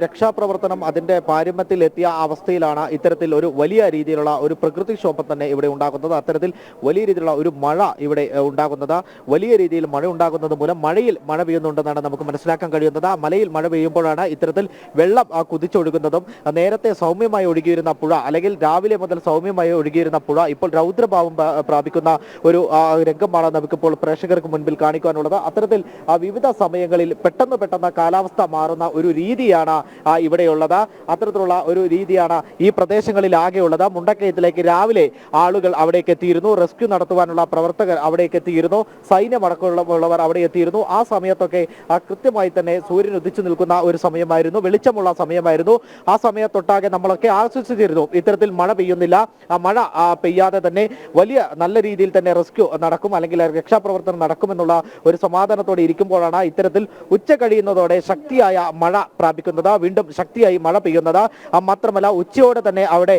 രക്ഷാപ്രവർത്തനം അതിന്റെ പാരമ്യത്തിലെത്തിയ അവസ്ഥയിലാണ് ഇത്തരത്തിൽ ഒരു വലിയ രീതിയിലുള്ള ഒരു പ്രകൃതിക്ഷോഭം തന്നെ ഇവിടെ ഉണ്ടാകുന്നത്. അത്തരത്തിൽ വലിയ രീതിയിലുള്ള ഒരു മഴ ഇവിടെ ഉണ്ടാകുന്നത്, വലിയ രീതിയിൽ മഴ ഉണ്ടാകുന്നത് മൂലം മഴയിൽ മഴ പെയ്യുന്നുണ്ടെന്നാണ് നമുക്ക് മനസ്സിലാക്കാൻ കഴിയുന്നത്. മലയിൽ മഴ പെയ്യുമ്പോഴാണ് ഇത്തരത്തിൽ വെള്ളം കുതിച്ചൊഴുകുന്നതും. നേരത്തെ സൗമ്യമായി ഒഴുകിയിരുന്ന പുഴ, അല്ലെങ്കിൽ രാവിലെ മുതൽ സൗമ്യമായി ഒഴുകിയിരുന്ന പുഴ ഇപ്പോൾ രൗദ്രഭാവം പ്രാപിക്കുന്ന ഒരു രംഗമാണ് നമുക്കിപ്പോൾ പ്രേക്ഷകർക്ക് മുൻപിൽ കാണിക്കാനുള്ളത്. അത്തരത്തിൽ വിവിധ സമയങ്ങളിൽ പെട്ടെന്ന് കാലാവസ്ഥ മാറുന്ന ഒരു രീതിയാണ് ഇവിടെയുള്ളത്. അത്തരത്തിലുള്ള ഒരു രീതിയാണ് ഈ പ്രദേശങ്ങളിലാകെയുള്ളത്. മുണ്ടക്കയത്തിലേക്ക് രാവിലെ ആളുകൾ അവിടേക്ക് എത്തിയിരുന്നു. റെസ്ക്യൂ നടത്തുവാനുള്ള പ്രവർത്തകർ അവിടേക്ക് എത്തിയിരുന്നു. സൈന്യമടക്കമുള്ളവർ അവിടെ എത്തിയിരുന്നു. ആ സമയത്തൊക്കെ കൃത്യമായി തന്നെ സൂര്യൻ ഉദിച്ചു നിൽക്കുന്ന ഒരു സമയമായിരുന്നു, വെളിച്ചമുള്ള സമയമായിരുന്നു. ആ സമയത്തൊട്ടാകെ നമ്മളൊക്കെ ആശ്വസിച്ചിരുന്നു, ഇത്തരത്തിൽ മഴ പെയ്യുന്നില്ല, ആ മഴ പെയ്യാതെ തന്നെ വലിയ നല്ല രീതിയിൽ തന്നെ റെസ്ക്യൂ നടക്കും, അല്ലെങ്കിൽ രക്ഷാപ്രവർത്തനം നടക്കുമെന്നുള്ള ഒരു സമാധാനത്തോടെ ഇരിക്കുമ്പോഴാണ് ഇത്തരത്തിൽ ഉച്ച കഴിയുന്നതോടെ ശക്തിയായ മഴ പ്രാപിക്കുന്നത്, വീണ്ടും ശക്തിയായി മഴ പെയ്യുന്നത്. മാത്രമല്ല ഉച്ചയോടെ തന്നെ അവിടെ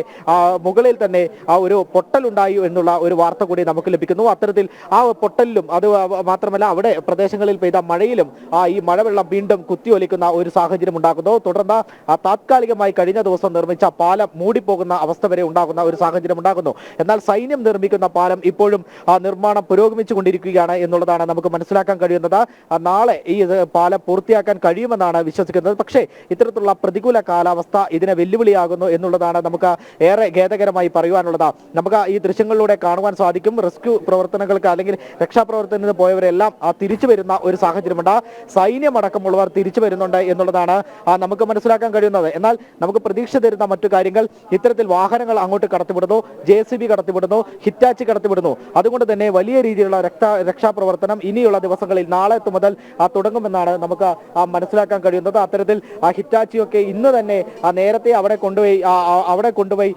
മുകളിൽ തന്നെ ഒരു പൊട്ടലുണ്ടായി എന്നുള്ള ഒരു വാർത്ത കൂടി നമുക്ക് ലഭിക്കുന്നു. അത്തരത്തിൽ ആ പൊട്ടലിലും അത് മാത്രമല്ല അവിടെ പ്രദേശങ്ങളിൽ പെയ്ത മഴയിലും ഈ മഴവെള്ളം വീണ്ടും കുത്തിയൊലിക്കുന്ന ഒരു സാഹചര്യം ഉണ്ടാകുന്നു. തുടർന്ന് താത്കാലികമായി കഴിഞ്ഞ ദിവസം നിർമ്മിച്ച പാലം മൂടിപ്പോകുന്ന അവസ്ഥ വരെ ഉണ്ടാകുന്ന ഒരു സാഹചര്യം ഉണ്ടാകുന്നു. എന്നാൽ സൈന്യം നിർമ്മിക്കുന്ന പാലം ഇപ്പോഴും നിർമ്മാണം പുരോഗമിച്ചുകൊണ്ടിരിക്കുകയാണ് എന്നുള്ളതാണ് നമുക്ക് മനസ്സിലാക്കാൻ കഴിയുന്നത്. നാളെ ഈ പാലം പൂർത്തിയാക്കാൻ കഴിയുമെന്നാണ് വിശ്വസിക്കുന്നത്. പക്ഷേ ഇത്തരത്തിലുള്ള പ്രതികൂല കാലാവസ്ഥ ഇതിനെ വെല്ലുവിളിയാകുന്നു എന്നുള്ളതാണ് നമുക്ക് ഏറെ ഖേദകരമായി പറയുവാനുള്ളത്. നമുക്ക് ഈ ദൃശ്യങ്ങളിലൂടെ കാണുവാൻ സാധിക്കും, റെസ്ക്യൂ പ്രവർത്തനങ്ങൾക്ക് അല്ലെങ്കിൽ രക്ഷാപ്രവർത്തനത്തിന് പോയവരെല്ലാം തിരിച്ചു വരുന്ന ഒരു സാഹചര്യമുണ്ട്. സൈന്യമടക്കമുള്ളവർ തിരിച്ചു വരുന്നുണ്ട് എന്നുള്ളതാണ് നമുക്ക് മനസ്സിലാക്കാൻ കഴിയുന്നത്. എന്നാൽ നമുക്ക് പ്രതീക്ഷ തരുന്ന മറ്റു കാര്യങ്ങൾ, ഇത്തരത്തിൽ വാഹനങ്ങൾ അങ്ങോട്ട് കടത്തിവിടുന്നു, JCB കടത്തിവിടുന്നു, ഹിറ്റാച്ചി കടത്തിവിടുന്നു. അതുകൊണ്ട് തന്നെ വലിയ രീതിയിലുള്ള രക്ഷാപ്രവർത്തനം ഇനിയുള്ള ദിവസങ്ങളിൽ നാളെ മുതൽ തുടങ്ങുമെന്നാണ് നമുക്ക് മനസ്സിലാക്കാൻ കഴിയുന്നത്. അത്തരത്തിൽ ഹിറ്റാച്ചിയൊക്കെ ഇന്ന് തന്നെ നേരത്തെ അവിടെ കൊണ്ടുപോയി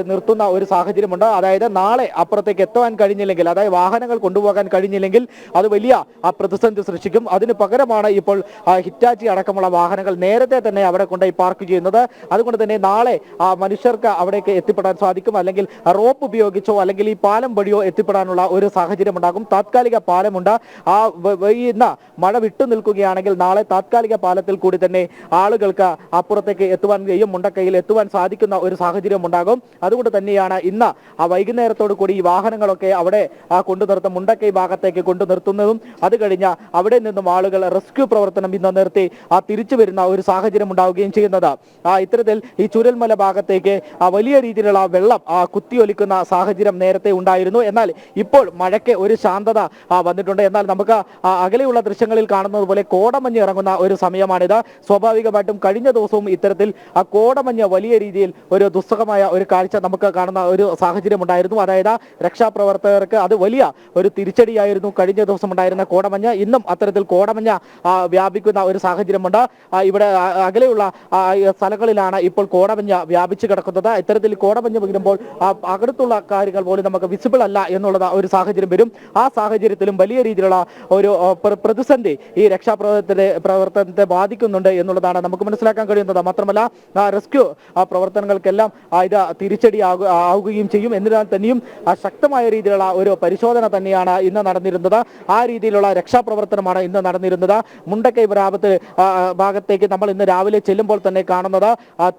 നിർത്തുന്ന ഒരു സാഹചര്യമുണ്ട്. അതായത് നാളെ അപ്പുറത്തേക്ക് എത്താൻ കഴിഞ്ഞില്ലെങ്കിൽ, അതായത് വാഹനങ്ങൾ കൊണ്ടുപോകാൻ കഴിഞ്ഞില്ലെങ്കിൽ അത് വലിയ പ്രതിസന്ധി സൃഷ്ടിക്കും. അതിന് പകരമാണ് ഇപ്പോൾ ഹിറ്റാച്ചി അടക്കമുള്ള വാഹനങ്ങൾ നേരത്തെ തന്നെ അവിടെ കൊണ്ടുപോയി പാർക്ക് ചെയ്യുന്നത്. അതുകൊണ്ട് തന്നെ നാളെ മനുഷ്യർക്ക് അവിടേക്ക് എത്തിപ്പെടാൻ സാധിക്കും, അല്ലെങ്കിൽ റോപ്പ് ഉപയോഗിച്ചോ അല്ലെങ്കിൽ ഈ പാലം വഴിയോ എത്തിപ്പെടാനുള്ള ഒരു സാഹചര്യം ഉണ്ടാകും. താത്കാലിക പാലമുണ്ട്. ഇന്ന് മഴ വിട്ടു നിൽക്കുകയാണെങ്കിൽ നാളെ താത്കാലിക പാലത്തിൽ കൂടി തന്നെ ആളുകൾക്ക് അപ്പുറത്തേക്ക് എത്തുവാൻ കഴിയും, മുണ്ടക്കയിൽ എത്തുവാൻ സാധിക്കുന്ന ഒരു സാഹചര്യം ഉണ്ടാകും. അതുകൊണ്ട് തന്നെയാണ് ഇന്ന് വൈകുന്നേരത്തോടു കൂടി ഈ വാഹനങ്ങളൊക്കെ അവിടെ കൊണ്ടു നിർത്തും, മുണ്ടക്കൈ ഭാഗത്തേക്ക് കൊണ്ടു നിർത്തുന്നതും. അത് കഴിഞ്ഞ് അവിടെ നിന്നും ആളുകൾ റെസ്ക്യൂ പ്രവർത്തനം ഇന്ന് നിർത്തി തിരിച്ചു വരുന്ന ഒരു സാഹചര്യം ഉണ്ടാവുകയും ചെയ്യുന്നത്. ഇത്തരത്തിൽ ഈ ചുരൽമല ഭാഗത്തേക്ക് വലിയ രീതിയിലുള്ള വെള്ളം കുത്തിയൊലിക്കുന്ന സാഹചര്യം നേരത്തെ ഉണ്ടായിരുന്നു. എന്നാൽ ഇപ്പോൾ മഴയ്ക്ക് ഒരു ശാന്തത വന്നിട്ടുണ്ട്. എന്നാൽ നമുക്ക് അകലെയുള്ള ദൃശ്യങ്ങളിൽ കാണുന്നത് പോലെ കോടമഞ്ഞ് ഇറങ്ങുന്ന ഒരു സമയമാണിത്. സ്വാഭാവികമായിട്ടും കഴിഞ്ഞ ദിവസവും ഇത്തരത്തിൽ കോടമഞ്ഞ് വലിയ രീതിയിൽ ഒരു ദുസ്സഹമായ ഒരു കാഴ്ച നമുക്ക് കാണുന്ന ഒരു സാഹചര്യം ഉണ്ടായിരുന്നു. അതായത് രക്ഷാപ്രവർത്തകർക്ക് അത് വലിയ ഒരു തിരിച്ചടിയായിരുന്നു കഴിഞ്ഞ ദിവസം ഉണ്ടായിരുന്ന കോടമഞ്ഞ്. ഇന്നും അത്തരത്തിൽ കോടമഞ്ഞ് വ്യാപിക്കുന്ന ഒരു സാഹചര്യമുണ്ട്. ഇവിടെ അകലെയുള്ള സ്ഥലങ്ങളിലാണ് ഇപ്പോൾ കോടമഞ്ഞ് വ്യാപിച്ചു കിടക്കുന്നത്. ഇത്തരത്തിൽ കോടമഞ്ഞ് വീഴുമ്പോൾ അകത്തുള്ള കാര്യങ്ങൾ പോലും നമുക്ക് വിസിബിൾ അല്ല എന്നുള്ള ഒരു സാഹചര്യം വരും. ആ സാഹചര്യത്തിലും വലിയ രീതിയിലുള്ള ഒരു പ്രതിസന്ധി ഈ രക്ഷാപ്രവർത്തനത്തെ ബാധിക്കുന്നുണ്ട് എന്നുള്ളതാണ് നമുക്ക് മനസ്സിലാക്കാൻ കഴിയുന്നത്. മാത്രമല്ല റെസ്ക്യൂ പ്രവർത്തനങ്ങൾക്കെല്ലാം ഇത് തിരിച്ചടി ആവുകയും ചെയ്യും. എന്നിരുന്നാൽ തന്നെയും ശക്തമായ രീതിയിലുള്ള ഒരു പരിശോധന തന്നെയാണ് ഇന്ന് നടന്നിരുന്നത്. ആ രീതിയിലുള്ള രക്ഷാപ്രവർത്തനമാണ് ഇന്ന് നടന്നിരുന്നത്. മുണ്ടക്കൈ ഭാഗത്തേക്ക് നമ്മൾ ഇന്ന് രാവിലെ ചെല്ലുമ്പോൾ തന്നെ കാണുന്നത്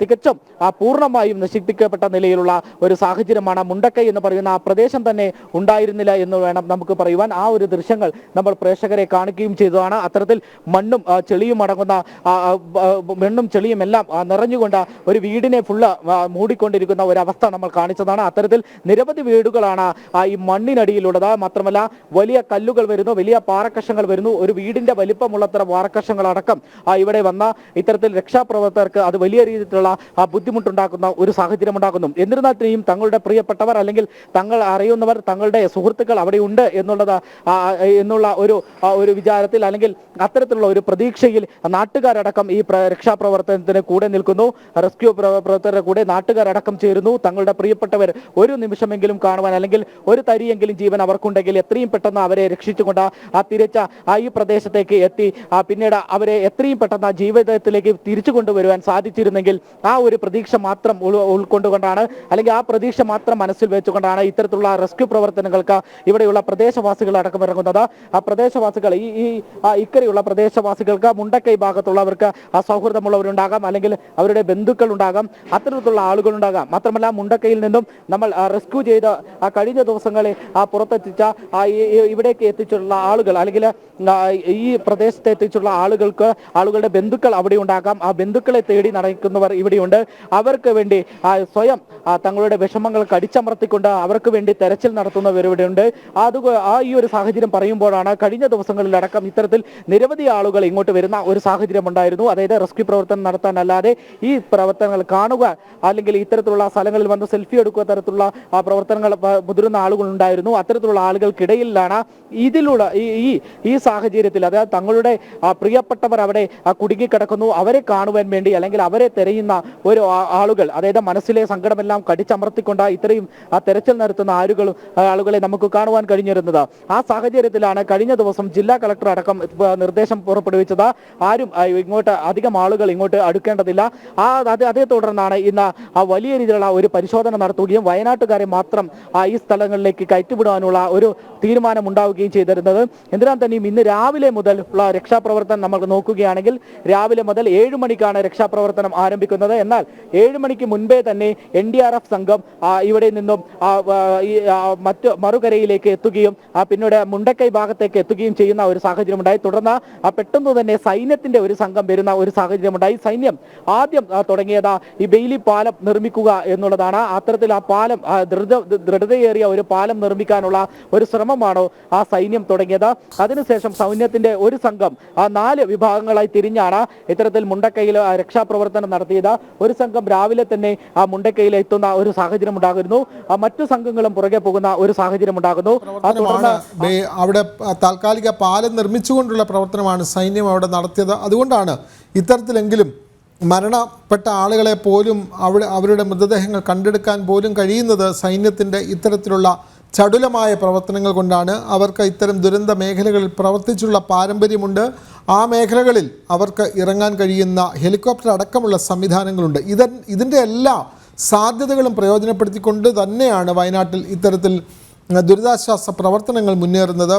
തികച്ചും പൂർണ്ണമായും നശിപ്പിക്കപ്പെട്ട നിലയിലുള്ള ഒരു സാഹചര്യമാണ്. മുണ്ടക്കൈ എന്ന് പറയുന്ന ആ പ്രദേശം തന്നെ ഉണ്ടായിരുന്നില്ല എന്ന് വേണം നമുക്ക് പറയുവാൻ. ആ ഒരു ദൃശ്യങ്ങൾ നമ്മൾ പ്രേക്ഷകരെ കാണിക്കുകയും ചെയ്തതാണ്. അത്തരത്തിൽ മണ്ണും ചെളിയും അടങ്ങുന്ന മണ്ണും ചെളിയും എല്ലാം നിറഞ്ഞുകൊണ്ട് ഒരു വീടിനെ ഫുള്ള് മൂടിക്കൊണ്ടിരിക്കുന്ന ഒരവസ്ഥ നമ്മൾ കാണിച്ചതാണ്. അത്തരത്തിൽ നിരവധി വീടുകളാണ് ഈ മണ്ണിനടിയിലുള്ളത്. മാത്രമല്ല വലിയ കല്ലുകൾ വരുന്നു, വലിയ പാറക്കഷങ്ങൾ വരുന്നു. ഒരു വീടിന്റെ വലിപ്പമുള്ളത്ര പാറക്കഷങ്ങൾ അടക്കം ഇവിടെ വന്ന ഇത്തരത്തിൽ രക്ഷാപ്രവർത്തകർക്ക് അത് വലിയ രീതിയിലുള്ള ബുദ്ധിമുട്ടുണ്ടാക്കുന്ന ഒരു സാഹചര്യം ഉണ്ടാക്കുന്നു. എന്നിരുന്നാൽ തന്നെയും തങ്ങളുടെ പ്രിയപ്പെട്ടവർ അല്ലെങ്കിൽ തങ്ങൾ അറിയുന്നവർ, തങ്ങളുടെ സുഹൃത്തുക്കൾ അവിടെ ഉണ്ട് എന്നുള്ള ഒരു വിചാരത്തിൽ അല്ലെങ്കിൽ അത്തരത്തിലുള്ള ഒരു പ്രതീക്ഷയിൽ നാട്ടുകാരടക്കം ഈ രക്ഷാപ്രവർത്തനത്തിന് കൂടെ നിൽക്കുന്നു. റെസ്ക്യൂ പ്രവർത്തകരുടെ കൂടെ നാട്ടുകാരടക്കം ചേരുന്നു. തങ്ങളുടെ പ്രിയപ്പെട്ടവർ ഒരു നിമിഷമെങ്കിലും കാണുവാൻ അല്ലെങ്കിൽ ഒരു തരിയെങ്കിലും ജീവൻ അവർക്കുണ്ടെങ്കിൽ എത്രയും പെട്ടെന്ന് അവരെ രക്ഷിച്ചുകൊണ്ട് തിരിച്ച ഈ പ്രദേശത്തേക്ക് എത്തി പിന്നീട് അവരെ എത്രയും പെട്ടെന്ന് ജീവിതത്തിലേക്ക് തിരിച്ചു കൊണ്ടുവരുവാൻ സാധിച്ചിരുന്നെങ്കിൽ ആ ഒരു പ്രതീക്ഷ മാത്രം ഉൾക്കൊണ്ടുകൊണ്ടാണ്, അല്ലെങ്കിൽ ആ പ്രതീക്ഷ മാത്രം മനസ്സിൽ വെച്ചുകൊണ്ടാണ് ഇത്തരത്തിലുള്ള റെസ്ക്യൂ പ്രവർത്തനങ്ങൾക്ക് ഇവിടെയുള്ള പ്രദേശവാസികൾ അടക്കം ഇറങ്ങുന്നത്. ആ പ്രദേശവാസികൾ ഈ ഇക്കരെയുള്ള പ്രദേശവാസികൾക്ക് മുണ്ടക്കൈ ഭാഗത്തുള്ളവർക്ക് സൗഹൃദമുള്ള പരിചയമുള്ളവരുണ്ടാകാം, അല്ലെങ്കിൽ അവരുടെ ബന്ധുക്കൾ ഉണ്ടാകാം, അത്തരത്തിലുള്ള ആളുകളുണ്ടാകാം. മാത്രമല്ല മുണ്ടക്കയിൽ നിന്നും നമ്മൾ റെസ്ക്യൂ ചെയ്ത് കഴിഞ്ഞ ദിവസങ്ങളിൽ പുറത്തെത്തിച്ച ഇവിടേക്ക് എത്തിച്ചുള്ള ആളുകൾ, അല്ലെങ്കിൽ ഈ പ്രദേശത്ത് എത്തിച്ചുള്ള ആളുകളുടെ ബന്ധുക്കൾ അവിടെ ഉണ്ടാകാം. ആ ബന്ധുക്കളെ തേടി നടക്കുന്നവർ ഇവിടെയുണ്ട്. അവർക്ക് വേണ്ടി സ്വയം തങ്ങളുടെ വിഷമങ്ങൾ കടിച്ചമർത്തിക്കൊണ്ട് അവർക്ക് വേണ്ടി തെരച്ചിൽ നടത്തുന്നവർ ഇവിടെയുണ്ട്. ഈ ഒരു സാഹചര്യം പറയുമ്പോഴാണ് കഴിഞ്ഞ ദിവസങ്ങളിലടക്കം ഇത്തരത്തിൽ നിരവധി ആളുകൾ ഇങ്ങോട്ട് വരുന്ന ഒരു സാഹചര്യം ഉണ്ടായിരുന്നു. അതായത് റെസ്ക്യൂ പ്രവർത്തനം നടത്താനല്ലാതെ ഈ പ്രവർത്തനങ്ങൾ കാണുക, അല്ലെങ്കിൽ ഇത്തരത്തിലുള്ള സ്ഥലങ്ങളിൽ വന്ന് സെൽഫി എടുക്കുക തരത്തിലുള്ള പ്രവർത്തനങ്ങൾ മുതിർന്ന ആളുകൾ ഉണ്ടായിരുന്നു. അത്തരത്തിലുള്ള ആളുകൾക്കിടയിലാണ് ഇതിലുള്ള ഈ സാഹചര്യത്തിൽ, അതായത് തങ്ങളുടെ പ്രിയപ്പെട്ടവർ അവിടെ കുടുങ്ങിക്കിടക്കുന്നു, അവരെ കാണുവാൻ വേണ്ടി അല്ലെങ്കിൽ അവരെ തെരയുന്ന ഒരു ആളുകൾ, അതായത് മനസ്സിലെ സങ്കടമെല്ലാം കടിച്ചമർത്തിക്കൊണ്ട് ഇത്രയും തെരച്ചിൽ നടത്തുന്ന ആളുകളെ നമുക്ക് കാണുവാൻ കഴിഞ്ഞിരുന്നത്. ആ സാഹചര്യത്തിലാണ് കഴിഞ്ഞ ദിവസം ജില്ലാ കളക്ടർ അടക്കം നിർദ്ദേശം പുറപ്പെടുവിച്ചത്. ആരും അധികം ആളുകൾ ഇങ്ങോട്ട് അടുക്കേണ്ടതില്ല. അതേ തുടർന്നാണ് ഇന്ന് വലിയ രീതിയിലുള്ള ഒരു പരിശോധന നടത്തുകയും വയനാട്ടുകാരെ മാത്രം ഈ സ്ഥലങ്ങളിലേക്ക് കയറ്റിവിടാനുള്ള ഒരു തീരുമാനം ഉണ്ടാവുകയും ചെയ്തിരുന്നത്. എന്തിനാൽ തന്നെയും ഇന്ന് രാവിലെ മുതൽ ഉള്ള രക്ഷാപ്രവർത്തനം നമ്മൾ നോക്കുകയാണെങ്കിൽ രാവിലെ മുതൽ 7 മണിക്കാണ് രക്ഷാപ്രവർത്തനം ആരംഭിക്കുന്നത്. എന്നാൽ 7 മണിക്ക് മുൻപേ തന്നെ NDRF സംഘം ഇവിടെ നിന്നും മറ്റു മറുകരയിലേക്ക് എത്തുകയും പിന്നീട് മുണ്ടക്കൈ ഭാഗത്തേക്ക് എത്തുകയും ചെയ്യുന്ന ഒരു സാഹചര്യമുണ്ടായി. തുടർന്ന് പെട്ടെന്ന് തന്നെ സൈന്യത്തിന്റെ ഒരു സംഘം വരുന്ന ഒരു സാഹചര്യമുണ്ടായി. സൈന്യം ആദ്യം തുടങ്ങിയത് ഈ ബെയിലി പാലം നിർമ്മിക്കുക എന്നുള്ളതാണ്. അത്തരത്തിൽ ആ പാലം ദൃഢതയേറിയ ഒരു പാലം നിർമ്മിക്കാനുള്ള ഒരു ശ്രമമാണോ ആ സൈന്യം തുടങ്ങിയത്. അതിനുശേഷം സൈന്യത്തിന്റെ ഒരു സംഘം 4 വിഭാഗങ്ങളായി തിരിഞ്ഞാണ് ഇത്തരത്തിൽ മുണ്ടക്കൈയിൽ രക്ഷാപ്രവർത്തനം നടത്തിയത്. ഒരു സംഘം രാവിലെ തന്നെ മുണ്ടക്കൈയിൽ എത്തുന്ന ഒരു സാഹചര്യം ഉണ്ടാകുന്നു. മറ്റു സംഘങ്ങളും പുറകെ പോകുന്ന ഒരു സാഹചര്യം ഉണ്ടാകുന്നു. അവിടെ താൽക്കാലിക പാലം നിർമ്മിച്ചുകൊണ്ടുള്ള പ്രവർത്തനമാണ് സൈന്യം അവിടെ നടത്തിയത്. അതുകൊണ്ടാണ് ഇത്തരത്തിലെങ്കിലും മരണപ്പെട്ട ആളുകളെ പോലും അവരുടെ മൃതദേഹങ്ങൾ കണ്ടെടുക്കാൻ പോലും കഴിയുന്നത് സൈന്യത്തിൻ്റെ ഇത്തരത്തിലുള്ള ചടുലമായ പ്രവർത്തനങ്ങൾ കൊണ്ടാണ്. അവർക്ക് ഇത്തരം ദുരന്ത മേഖലകളിൽ പ്രവർത്തിച്ചുള്ള പാരമ്പര്യമുണ്ട്. ആ മേഖലകളിൽ അവർക്ക് ഇറങ്ങാൻ കഴിയുന്ന ഹെലികോപ്റ്റർ അടക്കമുള്ള സംവിധാനങ്ങളുണ്ട്. ഇതിൻ്റെ എല്ലാ സാധ്യതകളും പ്രയോജനപ്പെടുത്തിക്കൊണ്ട് തന്നെയാണ് വയനാട്ടിൽ ഇത്തരത്തിൽ ദുരിതാശ്വാസ പ്രവർത്തനങ്ങൾ മുന്നേറുന്നത്.